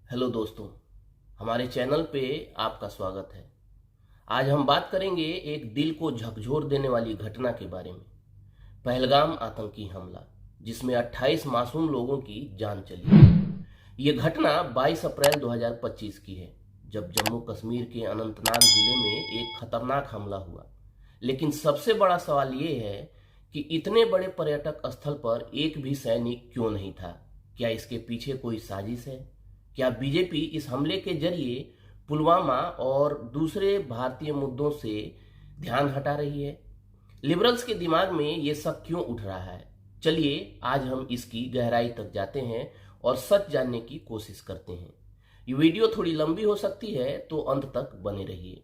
Hello दोस्तों, हमारे channel पे आपका स्वागत है। आज हम बात करेंगे एक दिल को झकझोर देने वाली घटना के बारे में। पहलगाम आतंकी हमला, जिसमें 28 मासूम लोगों की जान चली। ये घटना 22 अप्रैल 2025 की है, जब जम्मू कश्मीर के अनंतनाग जिले में एक खतरनाक हमला हुआ। लेकिन सबसे बड़ा सवाल ये है कि इतने बड़े पर्यटक स्थल पर एक भी सैनिक क्यों नहीं था। क्या इसके पीछे कोई साजिश है? क्या बीजेपी इस हमले के जरिए पुलवामा और दूसरे भारतीय मुद्दों से ध्यान हटा रही है? लिबरल्स के दिमाग में ये सब क्यों उठ रहा है? चलिए आज हम इसकी गहराई तक जाते हैं और सच जानने की कोशिश करते हैं। ये वीडियो थोड़ी लंबी हो सकती है, तो अंत तक बने रहिए।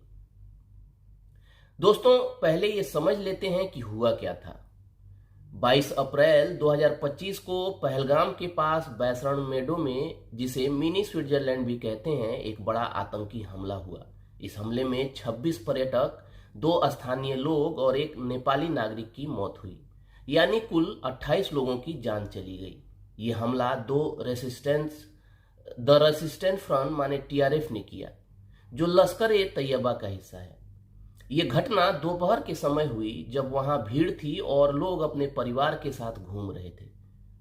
दोस्तों, पहले ये समझ लेते हैं कि हुआ क्या था। 22 अप्रैल 2025 को पहलगाम के पास बैसरण मेडो में, जिसे मिनी स्विट्जरलैंड भी कहते हैं, एक बड़ा आतंकी हमला हुआ। इस हमले में 26 पर्यटक, 2 स्थानीय लोग और एक नेपाली नागरिक की मौत हुई, यानी कुल 28 लोगों की जान चली गई। ये हमला द रेसिस्टेंट फ्रंट माने TRF ने किया, जो लश्कर ए तैयबा का हिस्सा है। ये घटना दोपहर के समय हुई, जब वहां भीड़ थी और लोग अपने परिवार के साथ घूम रहे थे।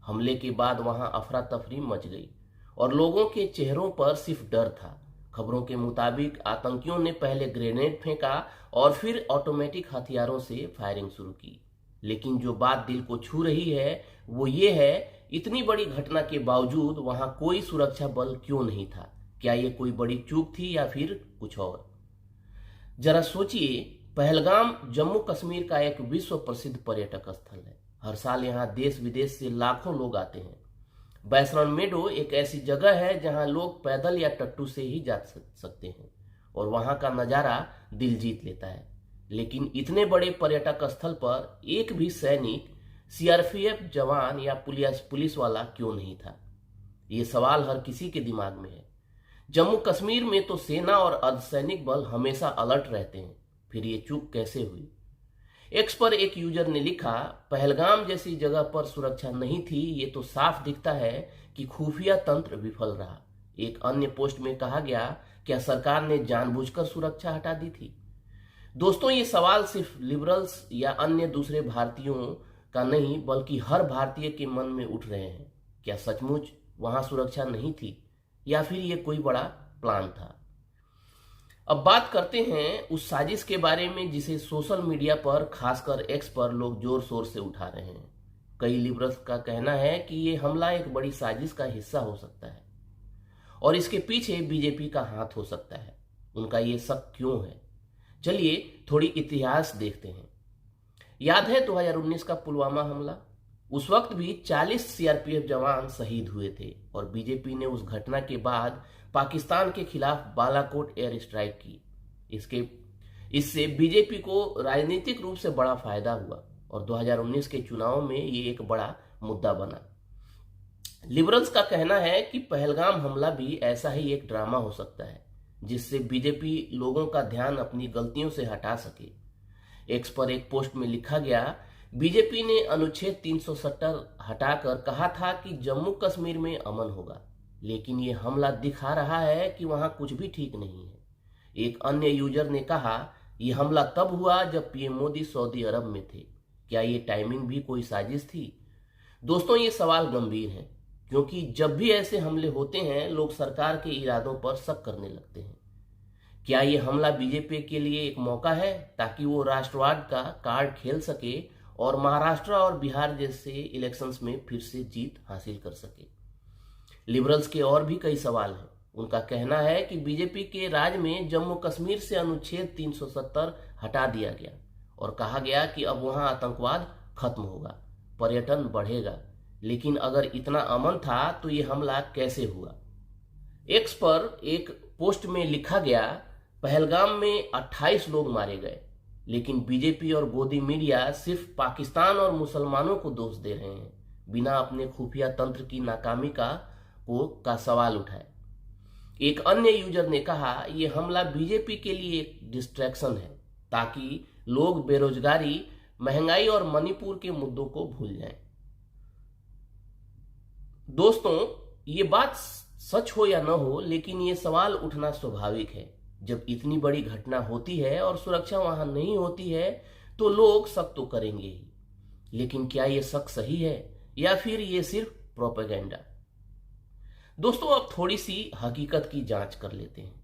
हमले के बाद वहां अफरा तफरी मच गई और लोगों के चेहरों पर सिर्फ डर था। खबरों के मुताबिक आतंकियों ने पहले ग्रेनेड फेंका और फिर ऑटोमेटिक हथियारों से फायरिंग शुरू की। लेकिन जो बात दिल को छू रही है वो ये है, इतनी बड़ी घटना के बावजूद वहां कोई सुरक्षा बल क्यों नहीं था? क्या ये कोई बड़ी चूक थी या फिर कुछ और? जरा सोचिए, पहलगाम जम्मू कश्मीर का एक विश्व प्रसिद्ध पर्यटक स्थल है। हर साल यहाँ देश विदेश से लाखों लोग आते हैं। बैसरण मेडो एक ऐसी जगह है जहाँ लोग पैदल या टट्टू से ही जा सकते हैं और वहाँ का नज़ारा दिल जीत लेता है। लेकिन इतने बड़े पर्यटक स्थल पर एक भी सैनिक, CRPF जवान या पुलिस वाला क्यों नहीं था? ये सवाल हर किसी के दिमाग में है। जम्मू कश्मीर में तो सेना और अर्धसैनिक बल हमेशा अलर्ट रहते हैं, फिर ये चूक कैसे हुई? एक्स पर एक यूजर ने लिखा, पहलगाम जैसी जगह पर सुरक्षा नहीं थी, ये तो साफ दिखता है कि खुफिया तंत्र विफल रहा। एक अन्य पोस्ट में कहा गया, क्या सरकार ने जानबूझकर सुरक्षा हटा दी थी? दोस्तों, ये सवाल सिर्फ लिबरल्स या अन्य दूसरे भारतीयों का नहीं, बल्कि हर भारतीय के मन में उठ रहे हैं। क्या सचमुच वहां सुरक्षा नहीं थी या फिर ये कोई बड़ा प्लान था? अब बात करते हैं उस साजिश के बारे में जिसे सोशल मीडिया पर, खासकर एक्स पर, लोग जोर शोर से उठा रहे हैं। कई लिबरल्स का कहना है कि ये हमला एक बड़ी साजिश का हिस्सा हो सकता है और इसके पीछे बीजेपी का हाथ हो सकता है। उनका ये शक क्यों है? चलिए थोड़ी इतिहास देखते हैं। याद है 2019 का पुलवामा हमला? उस वक्त भी 40 CRPF जवान शहीद हुए थे और बीजेपी ने उस घटना के बाद पाकिस्तान के खिलाफ बालाकोट एयर स्ट्राइक की। इससे बीजेपी को राजनीतिक रूप से बड़ा फायदा हुआ और 2019 के चुनाव में ये एक बड़ा मुद्दा बना। लिबरल्स का कहना है कि पहलगाम हमला भी ऐसा ही एक ड्रामा हो सकता है, जिससे बीजेपी लोगों का ध्यान अपनी गलतियों से हटा सके। एक्स पर एक पोस्ट में लिखा गया, बीजेपी ने अनुच्छेद 370 हटाकर कहा था कि जम्मू कश्मीर में अमन होगा, लेकिन ये हमला दिखा रहा है कि वहां कुछ भी ठीक नहीं है। एक अन्य यूजर ने कहा, यह हमला तब हुआ जब PM मोदी सऊदी अरब में थे। क्या ये टाइमिंग भी कोई साजिश थी? दोस्तों, ये सवाल गंभीर है, क्योंकि जब भी ऐसे हमले होते हैं, लोग सरकार के इरादों पर शक करने लगते हैं। क्या ये हमला बीजेपी के लिए एक मौका है ताकि वो राष्ट्रवाद का कार्ड खेल सके और महाराष्ट्र और बिहार जैसे इलेक्शंस में फिर से जीत हासिल कर सके? लिबरल्स के और भी कई सवाल हैं। उनका कहना है कि बीजेपी के राज में जम्मू कश्मीर से अनुच्छेद 370 हटा दिया गया और कहा गया कि अब वहां आतंकवाद खत्म होगा, पर्यटन बढ़ेगा। लेकिन अगर इतना अमन था तो ये हमला कैसे हुआ? एक्स पर एक पोस्ट में लिखा गया, पहलगाम में 28 लोग मारे गए, लेकिन बीजेपी और गोदी मीडिया सिर्फ पाकिस्तान और मुसलमानों को दोष दे रहे हैं, बिना अपने खुफिया तंत्र की नाकामी का सवाल उठाए। एक अन्य यूजर ने कहा, यह हमला बीजेपी के लिए एक डिस्ट्रैक्शन है ताकि लोग बेरोजगारी, महंगाई और मणिपुर के मुद्दों को भूल जाएं। दोस्तों, ये बात सच हो या न हो, लेकिन ये सवाल उठना स्वाभाविक है। जब इतनी बड़ी घटना होती है और सुरक्षा वहां नहीं होती है तो लोग शक तो करेंगे ही। लेकिन क्या ये शक सही है या फिर ये सिर्फ प्रोपेगेंडा? दोस्तों, अब थोड़ी सी हकीकत की जांच कर लेते हैं।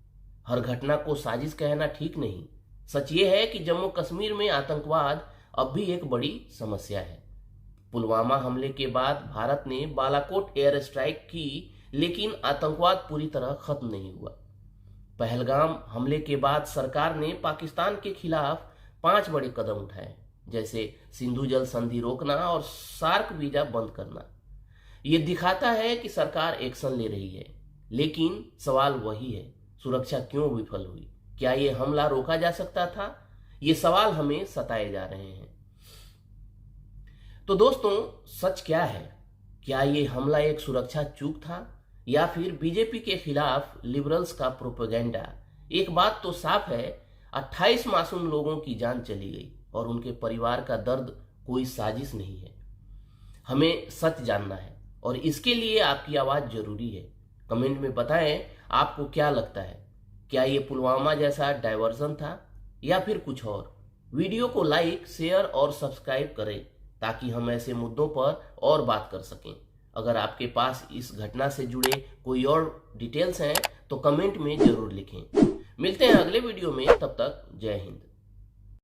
हर घटना को साजिश कहना ठीक नहीं। सच ये है कि जम्मू कश्मीर में आतंकवाद अब भी एक बड़ी समस्या है। पुलवामा हमले के बाद भारत ने बालाकोट एयर स्ट्राइक की, लेकिन आतंकवाद पूरी तरह खत्म नहीं हुआ। पहलगाम हमले के बाद सरकार ने पाकिस्तान के खिलाफ 5 बड़े कदम उठाए, जैसे सिंधु जल संधि रोकना और सार्क वीजा बंद करना। ये दिखाता है कि सरकार एक्शन ले रही है। लेकिन सवाल वही है, सुरक्षा क्यों विफल हुई? क्या ये हमला रोका जा सकता था? ये सवाल हमें सताए जा रहे हैं। तो दोस्तों, सच क्या है? क्या ये हमला एक सुरक्षा चूक था या फिर बीजेपी के खिलाफ लिबरल्स का प्रोपेगेंडा? एक बात तो साफ है, 28 मासूम लोगों की जान चली गई और उनके परिवार का दर्द कोई साजिश नहीं है। हमें सच जानना है और इसके लिए आपकी आवाज जरूरी है। कमेंट में बताएं आपको क्या लगता है। क्या ये पुलवामा जैसा डायवर्जन था या फिर कुछ और? वीडियो को लाइक, शेयर और सब्सक्राइब करें ताकि हम ऐसे मुद्दों पर और बात कर सकें। अगर आपके पास इस घटना से जुड़े कोई और डिटेल्स हैं तो कमेंट में जरूर लिखें। मिलते हैं अगले वीडियो में, तब तक जय हिंद।